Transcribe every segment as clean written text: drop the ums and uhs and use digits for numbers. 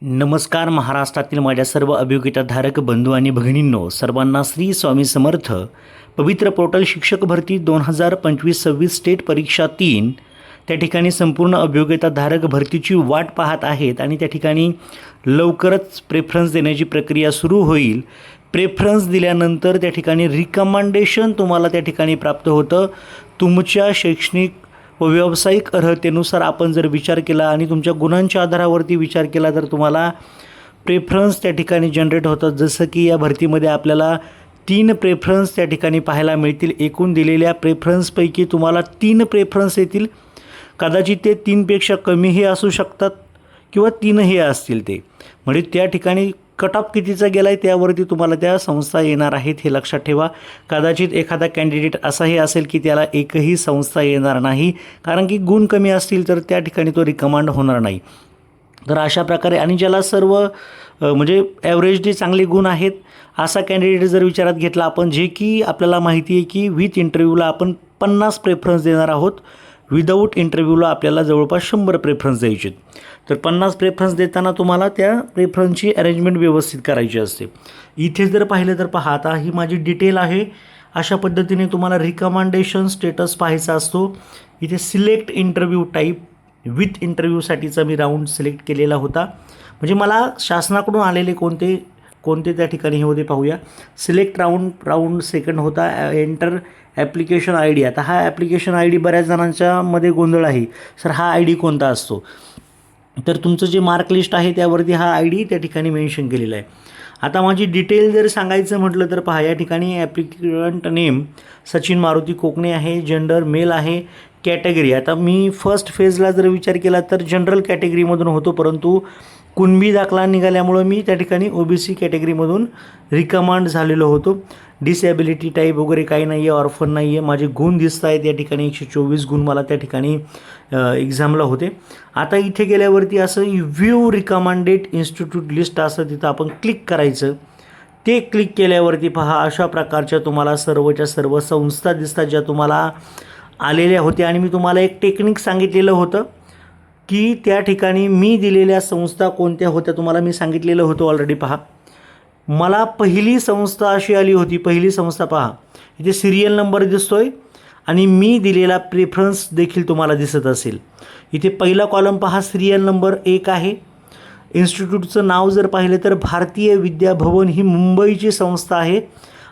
नमस्कार. महाराष्ट्रातील माझ्या सर्व अभियोगिताधारक बंधू आणि भगिनींनो, सर्वांना श्री स्वामी समर्थ. पवित्र पोर्टल शिक्षक भरती 2025-26 स्टेट परीक्षा 3 त्या ठिकाणी संपूर्ण अभियोगिताधारक भरतीची वाट पाहत आहेत आणि त्या ठिकाणी लवकरच प्रेफरन्स देण्याची प्रक्रिया सुरू होईल. प्रेफरन्स दिल्यानंतर त्या ठिकाणी रिकमेंडेशन तुम्हाला त्या ठिकाणी प्राप्त होतं. तुमच्या शैक्षणिक व व्यावसायिक अर्हतेनुसार आपण जर विचार केला आणि तुमच्या गुणांच्या आधारावरती विचार केला तर तुम्हाला प्रेफरन्स त्या ठिकाणी जनरेट होतात. जसं की या भरतीमध्ये आपल्याला 3 प्रेफरन्स त्या ठिकाणी पाहायला मिळतील. एकूण दिलेल्या प्रेफरन्सपैकी तुम्हाला 3 प्रेफरन्स येतील. कदाचित ते 3पेक्षा कमीही असू शकतात किंवा 3ही असतील. ते म्हणजे त्या ठिकाणी कट ऑफ कितीचा गेला आहे त्यावरती तुम्हाला त्या संस्था येणार आहेत, हे लक्षात ठेवा. कदाचित एखादा कॅन्डिडेट असाही असेल की त्याला एकही संस्था येणार नाही, कारण की गुण कमी असतील तर त्या ठिकाणी तो रिकमांड होणार नाही. तर अशा प्रकारे आणि ज्याला सर्व म्हणजे ॲव्हरेजली चांगले गुण आहेत असा कॅन्डिडेट जर विचारात घेतला आपण, जे की आपल्याला माहिती आहे की विथ इंटरव्ह्यूला आपण 50 प्रेफरन्स देणार आहोत, विदाऊट इंटरव्ह्यूला आपल्याला जवळपास 100 प्रेफरन्स द्यायचे. तर 50 प्रेफरन्स देताना तुम्हाला त्या प्रेफरन्सची अरेंजमेंट व्यवस्थित करायची असते. इथे जर पाहिलं तर पहा, आता ही माझी डिटेल आहे. अशा पद्धतीने तुम्हाला रिकमेंडेशन स्टेटस पाहायचा असतो. इथे सिलेक्ट इंटरव्ह्यू टाईप विथ इंटरव्ह्यूसाठीचा मी राऊंड सिलेक्ट केलेला होता. म्हणजे मला शासनाकडून आलेले कोणते त्या ठिकाणी हे होते पाहूया. सिलेक्ट राऊंड सेकंड होता. Enter application I D. आता हा ॲप्लिकेशन आय डी बऱ्याच जणांच्या मध्ये गोंधळ आहे, सर हा आय डी कोणता असतो. तर तुमचं जे मार्क लिस्ट आहे त्यावरती हा आय डी त्या ठिकाणी मेन्शन केलेला आहे. आता माझी डिटेल जर सांगायचं म्हटलं तर पहा, या ठिकाणी ॲप्लिकंट नेम सचिन मारुती कोकणे आहे, जेंडर मेल आहे, कॅटेगरी. आता मी फर्स्ट फेजला जर विचार केला तर जनरल कॅटेगरीमधून होतो, परंतु कुणबी दाखला निघाल्यामुळं मी त्या ठिकाणी OBC कॅटेगरीमधून रिकमांड झालेलो होतो. डिसेबिलिटी टाईप वगैरे काही नाही आहे, ऑर्फन नाही आहे. माझे गुण दिसत आहेत या ठिकाणी 124 गुण मला त्या ठिकाणी एक्झामला होते. आता इथे गेल्यावरती असं व्ह्यू रिकमेंडेड इन्स्टिट्यूट लिस्ट असं तिथं आपण क्लिक करायचं. ते क्लिक केल्यावरती पहा, अशा प्रकारच्या तुम्हाला सर्वच्या सर्व संस्था दिसतात ज्या तुम्हाला आलेल्या होत्या. आणि मी तुम्हाला एक टेक्निक सांगितलेलं होतं की त्या ठिकाणी मी दिलेल्या संस्था कोणत्या होत्या तुम्हाला मी सांगितलेलं होतं ऑलरेडी. पहा, मला पहिली संस्था अशी आली होती. पहिली संस्था पहा, इथे सिरियल नंबर दिसतोय आणि मी दिलेला प्रेफरन्स देखील तुम्हाला दिसत असेल. इथे पहिला कॉलम पहा, सिरियल नंबर 1 आहे. इन्स्टिट्यूटचं नाव जर पाहिलं तर भारतीय विद्या भवन ही मुंबईची संस्था आहे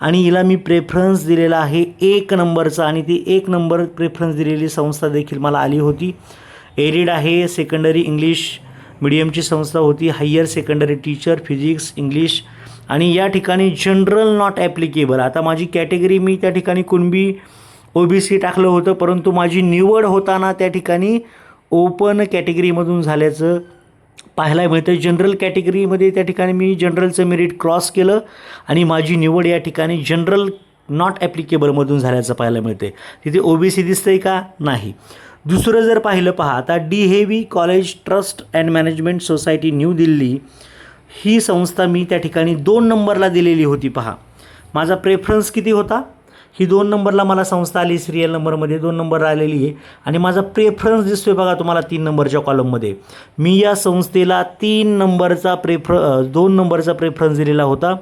आणि हिला मी प्रेफरन्स दिलेला आहे 1 नंबरचा. आणि ती 1 नंबर प्रेफरन्स दिलेली संस्था देखील मला आली होती. एरिड आहे, सेकंडरी इंग्लिश मीडियमची संस्था होती. Higher secondary teacher physics English. आणि या ठिकाणी जनरल नॉट ॲप्लिकेबल. आता माझी कॅटेगरी मी त्या ठिकाणी कुणबी OBC टाकलं होतं, परंतु माझी निवड होताना त्या ठिकाणी ओपन कॅटेगरीमधून झाल्याचं पाहायला मिळतं. जनरल कॅटेगरीमध्ये त्या ठिकाणी मी जनरलचं मेरिट क्रॉस केलं आणि माझी निवड या ठिकाणी जनरल नॉट ॲप्लिकेबलमधून झाल्याचं पाहायला मिळते. तिथे OBC दिसतंय का? नाही. दुसरं जर पाहिलं पहा, आता DHV college trust and management society new Delhi ही संस्था मी त्या ठिकाणी 2 नंबरला दिलेली होती. पहा, माझा प्रेफरन्स किती होता? ही 2 नंबरला मला संस्था आली. सिरियल नंबरमध्ये 2 नंबरला आलेली आहे आणि माझा प्रेफरन्स दिसतोय बघा तुम्हाला 3 नंबरच्या कॉलममध्ये. मी या संस्थेला 2 नंबरचा प्रेफरन्स दिलेला होता.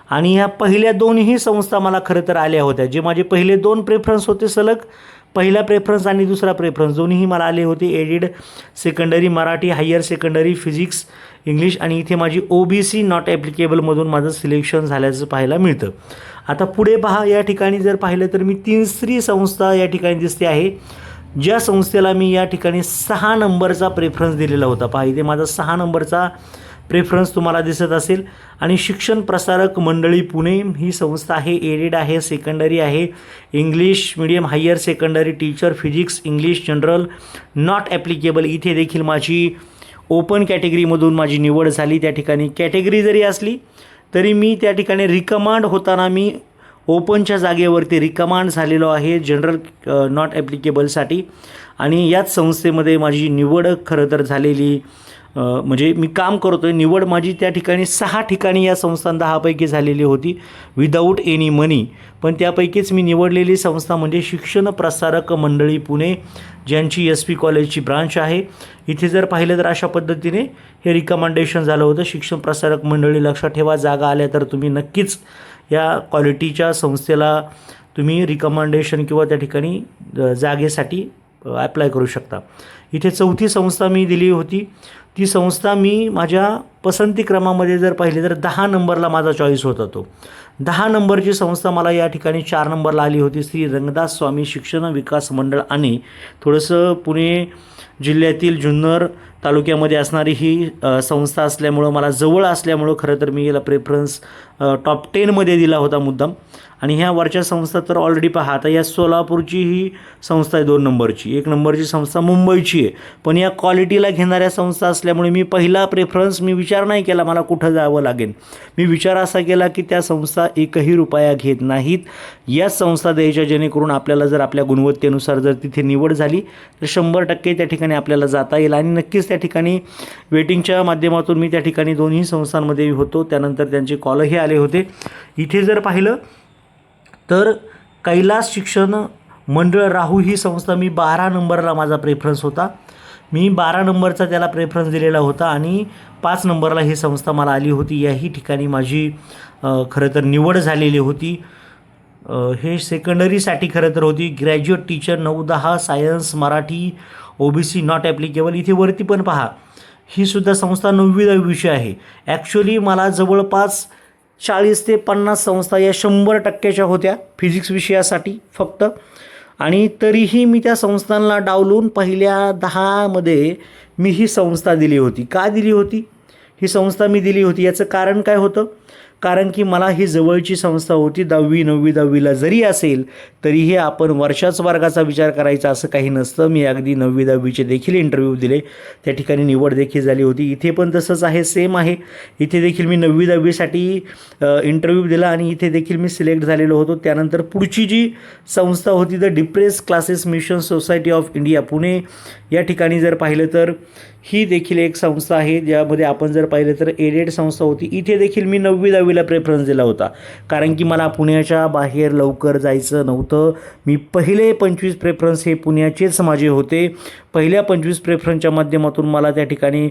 आणि ह्या पहिल्या 2ही संस्था मला खरं तर आल्या होत्या. जे माझे पहिले 2 प्रेफरन्स होते सलग, पहिला प्रेफरन्स आणि दुसरा प्रेफरन्स दोन्हीही मला आले होते. Aided secondary Marathi, higher secondary physics English. आणि इथे माझी OBC नॉट ॲप्लिकेबलमधून माझं सिलेक्शन झाल्याचं पाहायला मिळतं. आता पुढे पहा, या ठिकाणी जर पाहिलं तर मी तिसरी संस्था या ठिकाणी दिसते आहे, ज्या संस्थेला मी या ठिकाणी 6 नंबरचा प्रेफरन्स दिलेला होता. पहा, इथे माझा 6 नंबरचा प्रेफरन्स तुम्हाला दिसत असेल. आणि शिक्षण प्रसारक मंडळी पुणे ही संस्था आहे. एरिड आहे, सेकंडरी आहे, English medium higher secondary teacher physics English general not applicable. इथे देखील माझी ओपन कॅटेगरीमधून माझी निवड झाली. त्या ठिकाणी कॅटेगरी जरी असली तरी मी त्या ठिकाणी रिकमांड होताना मी ओपनच्या जागेवरती रिकमांड झालेलो आहे जनरल नॉट ॲप्लिकेबलसाठी. आणि याच संस्थेमध्ये माझी निवड खरं तर झालेली म्हणजे मी काम करतो आहे, निवड माझी त्या ठिकाणी 6 ठिकाणी या संस्था 10पैकी झालेली होती विदाऊट एनी मनी. पण त्यापैकीच मी निवडलेली संस्था म्हणजे शिक्षण प्रसारक मंडळी पुणे, ज्यांची SP कॉलेजची ब्रांच आहे. इथे जर पाहिलं तर अशा पद्धतीने हे रिकमेंडेशन झालं होतं. शिक्षण प्रसारक मंडळी लक्षात ठेवा, जागा आल्या तर तुम्ही नक्कीच या क्वालिटीच्या संस्थेला तुम्ही रिकमेंडेशन किंवा त्या ठिकाणी जागेसाठी ॲप्लाय करू शकता. इथे 4थी संस्था मी दिली होती. ती संस्था मी माझ्या पसंती क्रमामध्ये जर पाहिली तर 10 नंबरला माझा चॉईस होता. तो 10 नंबरची संस्था मला या ठिकाणी 4 नंबरला आली होती. श्री रंगदास स्वामी शिक्षण विकास मंडळ. आणि थोडंसं पुणे जिल्ह्यातील जुन्नर तालुक्यामध्ये असणारी ही संस्था असल्यामुळं, मला जवळ असल्यामुळं खरं तर मी याला प्रेफरन्स टॉप 10मध्ये दिला होता मुद्दाम. आणि ह्या वरच्या संस्था तर ऑलरेडी पहा, आता या सोलापूरची ही संस्था आहे 2 नंबरची, 1 नंबरची संस्था मुंबईची आहे. पण या क्वालिटीला घेणाऱ्या संस्था असल्यामुळे मी पहिला प्रेफरन्स मी विचार नाही केला मला कुठं जावं लागेल. मी विचार असा केला की त्या संस्था एकही रुपया घेत नाहीत, याच संस्था द्यायच्या, जेणेकरून आपल्याला जर आपल्या गुणवत्तेनुसार जर तिथे निवड झाली तर 100% त्या ठिकाणी आपल्याला जाता येईल. आणि नक्कीच त्या ठिकाणी वेटिंगच्या माध्यमातून मी त्या ठिकाणी दोन्ही संस्थांमध्ये होतो. त्यानंतर त्यांचे कॉलही आले होते. इथे जर पाहिलं तर कैलास शिक्षण मंडळ राहू ही संस्था मी 12 नंबरला माझा प्रेफरन्स होता. मी 12 नंबरचा त्याला प्रेफरन्स दिलेला होता आणि 5 नंबरला ही संस्था मला आली होती. याही ठिकाणी माझी खरं तर निवड झालेली होती. हे सेकंडरीसाठी खरं तर होती. Graduate teacher 9-10 science Marathi OBC not applicable. इथे वरती पण पहा, ही सुद्धा संस्था 9वी-10वीची आहे. ॲक्च्युली मला जवळपास 40 ते 50 संस्था या 100%च्या होत्या फिजिक्स विषयासाठी फक्त. आणि तरीही मी त्या संस्थांना डावलून पहिल्या 10मध्ये मी ही संस्था दिली होती. का दिली होती ही संस्था मी दिली होती? याचं कारण काय होतं? कारण की मला ही जवळची संस्था होती. 10वी 9वी 10वीला जरी असेल तरीही आपण वर्षाच वर्गाचा विचार करायचा असं काही नसतं. मी अगदी 9वी 10वीचे देखील इंटरव्ह्यू दिले, त्या ठिकाणी निवड देखील झाली होती. इथे पण तसंच आहे, सेम आहे. इथे देखील मी 9वी 10वीसाठी इंटरव्ह्यू दिला आणि इथे देखील मी सिलेक्ट झालेलो होतो. त्यानंतर पुढची जी संस्था होती the depress classes mission society of India Pune, या ठिकाणी जर पाहिलं तर ही देखील एक संस्था आहे, ज्यामध्ये आपण जर पाहिलं तर एडेड संस्था होती. इथे देखील मी 9वी 10वीला प्रेफरन्स दिला होता, कारण की मला पुण्याच्या बाहेर लवकर जायचं नव्हतं. मी पहिले 25 प्रेफरन्स हे पुण्याचेच माझे होते. पहिल्या 25 प्रेफरन्सच्या माध्यमातून मला त्या ठिकाणी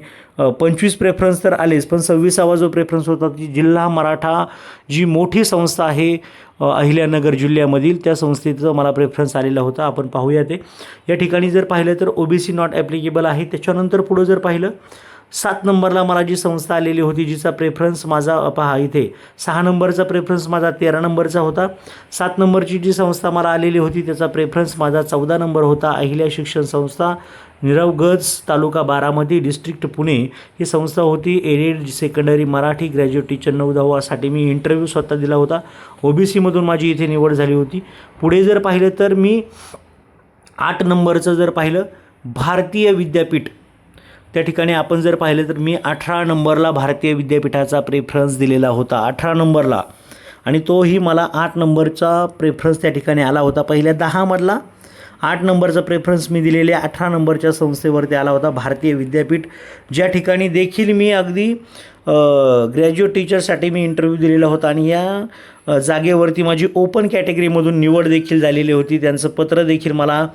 25 प्रेफरन्स तर आलेच, पण 26वा जो प्रेफरन्स होता ती जिल्हा मराठा जी मोठी संस्था आहे अहिल्यानगर जिल्ह्यामधील, त्या संस्थेचं मला प्रेफरन्स आलेला होता. आपण पाहूया ते. या ठिकाणी जर पाहिलं तर OBC नॉट ॲप्लिकेबल आहे. त्याच्यानंतर पुढं जर पाहिलं 7 नंबरला मला जी संस्था आलेली होती, जिचा प्रेफरन्स माझा पहा इथे 6 नंबरचा प्रेफरन्स माझा 13 नंबरचा होता. 7 नंबरची जी संस्था मला आलेली होती त्याचा प्रेफरन्स माझा 14 नंबर होता. अहिल्या शिक्षण संस्था, निरवगज, तालुका बारामती, डिस्ट्रिक्ट पुणे ही संस्था होती. Aided secondary Marathi graduate teacher 9-10साठी मी इंटरव्ह्यू स्वतः दिला होता. OBCमधून माझी इथे निवड झाली होती. पुढे जर पाहिलं तर मी 8 नंबरचं जर पाहिलं भारतीय विद्यापीठ, त्या ठिकाणी आपण जर पाहिलं तर मी 18 नंबरला भारतीय विद्यापीठाचा प्रेफरन्स दिलेला होता, 18 नंबरला. आणि तोही मला 8 नंबरचा प्रेफरन्स त्या ठिकाणी आला होता. पहिल्या 10मधला 8 नंबरचा प्रेफरन्स मी दिलेल्या 18 नंबरच्या संस्थेवरती आला होता, भारतीय विद्यापीठ, ज्या ठिकाणी देखील मी अगदी ग्रॅज्युएट टीचरसाठी मी इंटरव्ह्यू दिलेला होता. आणि या जागेवरती माझी ओपन कॅटेगरीमधून निवड देखील झालेली होती. त्यांचं पत्र देखील मला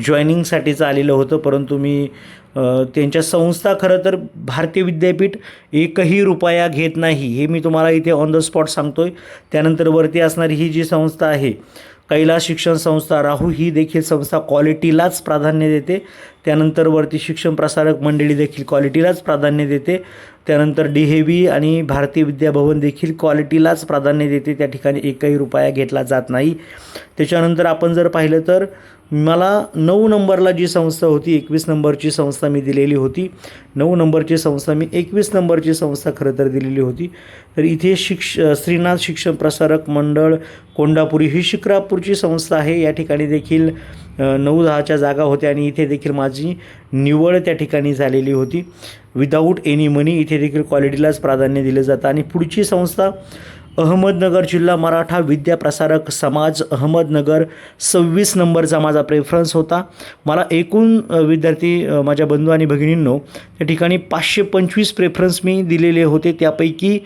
जॉईनिंगसाठीचं आलेलं होतं, परंतु मी त्यांच्या संस्था खरं तर भारतीय विद्यापीठ एकही रुपया घेत नाही, हे मी तुम्हाला इथे ऑन द स्पॉट सांगतो आहे. त्यानंतर वरती असणारी ही जी संस्था आहे कैलास शिक्षण संस्था राहू, ही देखील संस्था क्वालिटीलाच प्राधान्य देते. त्यानंतर वरती शिक्षण प्रसारक मंडळी देखील क्वालिटीलाच प्राधान्य देते. त्यानंतर DAV आणि भारतीय विद्याभवन देखील क्वालिटीलाच प्राधान्य देते, त्या ठिकाणी एकही रुपया घेतला जात नाही. त्याच्यानंतर आपण जर पाहिलं तर मला 9 नंबरला जी संस्था होती, 21 नंबरची संस्था मी दिलेली होती. 9 नंबरची संस्था मी 21 नंबरची संस्था खरं तर दिलेली होती. तर इथे श्रीनाथ शिक्षण प्रसारक मंडळ कोंडापुरी ही शिक्रापूरची संस्था आहे. या ठिकाणी देखील 9-10च्या जागा होत्या आणि इथे देखील माझी निवड त्या ठिकाणी झालेली होती विदाऊट एनी मनी. इथे देखील क्वालिटीलाच प्राधान्य दिलं जातं. आणि पुढची संस्था अहमदनगर जिल्हा मराठा विद्याप्रसारक समाज अहमदनगर 26 नंबरचा माझा प्रेफरन्स होता. मला एकूण विद्यार्थी माझ्या बंधू आणि भगिनींनो त्या ठिकाणी 525 प्रेफरन्स मी दिलेले होते. त्यापैकी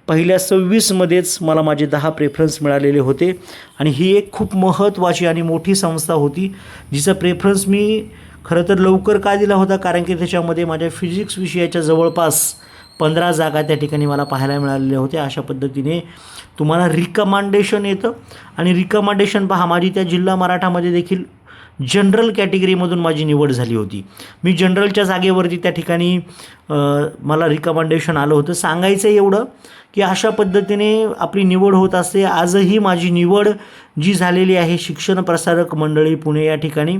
पहिल्या 26मध्येच मला माझे 10 प्रेफरन्स मिळालेले होते आणि ही एक खूप महत्त्वाची आणि मोठी संस्था होती जिचा प्रेफरन्स मी खरं तर लवकर का दिला होता, कारण की त्याच्यामध्ये माझ्या फिजिक्स विषयाच्या जवळपास 15 जागा त्या ठिकाणी मला पाहायला मिळालेल्या होत्या. अशा पद्धतीने तुम्हाला रिकमेंडेशन येतं आणि रिकमेंडेशन पहा, माझी त्या जिल्हा मराठामध्ये देखील जनरल कॅटेगरीमधून माझी निवड झाली होती. मी जनरलच्या जागेवरती त्या ठिकाणी मला रिकमेंडेशन आलं होतं. सांगायचं एवढं की अशा पद्धतीने आपली निवड होत असते. आजही माझी निवड जी झालेली आहे शिक्षण प्रसारक मंडळी पुणे या ठिकाणी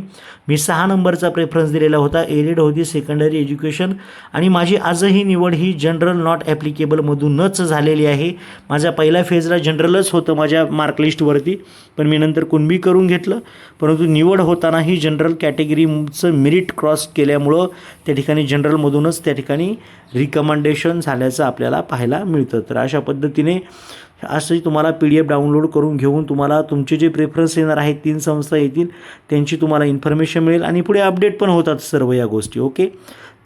मी 6 नंबरचा प्रेफरन्स दिलेला होता. एडेड होती सेकंडरी एज्युकेशन आणि माझी आजही निवड ही जनरल नॉट ॲप्लिकेबलमधूनच झालेली आहे. माझ्या पहिल्या फेजला जनरलच होतं माझ्या मार्कलिस्टवरती, पण मी नंतर कुणबी करून घेतलं. परंतु निवड होतानाही जनरल कॅटेगरीचं मेरिट क्रॉस केल्यामुळं त्या ठिकाणी जनरलमधूनच त्या ठिकाणी रिकमेंडेशन झाल्याचं आपल्याला पाहायला मिळतं. तर अशा पद्धतीने असंही तुम्हाला PDF डाउनलोड करून घेऊन तुम्हाला तुमचे जे प्रेफरन्स येणार आहेत 3 संस्था येतील त्यांची तुम्हाला इन्फॉर्मेशन मिळेल आणि पुढे अपडेट पण होतात सर्व या गोष्टी. ओके,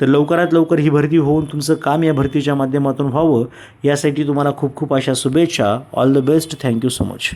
तर लवकरात लवकर ही भरती होऊन तुमचं काम या भरतीच्या माध्यमातून व्हावं यासाठी तुम्हाला खूप खूप अशा शुभेच्छा. All the best. Thank you so much.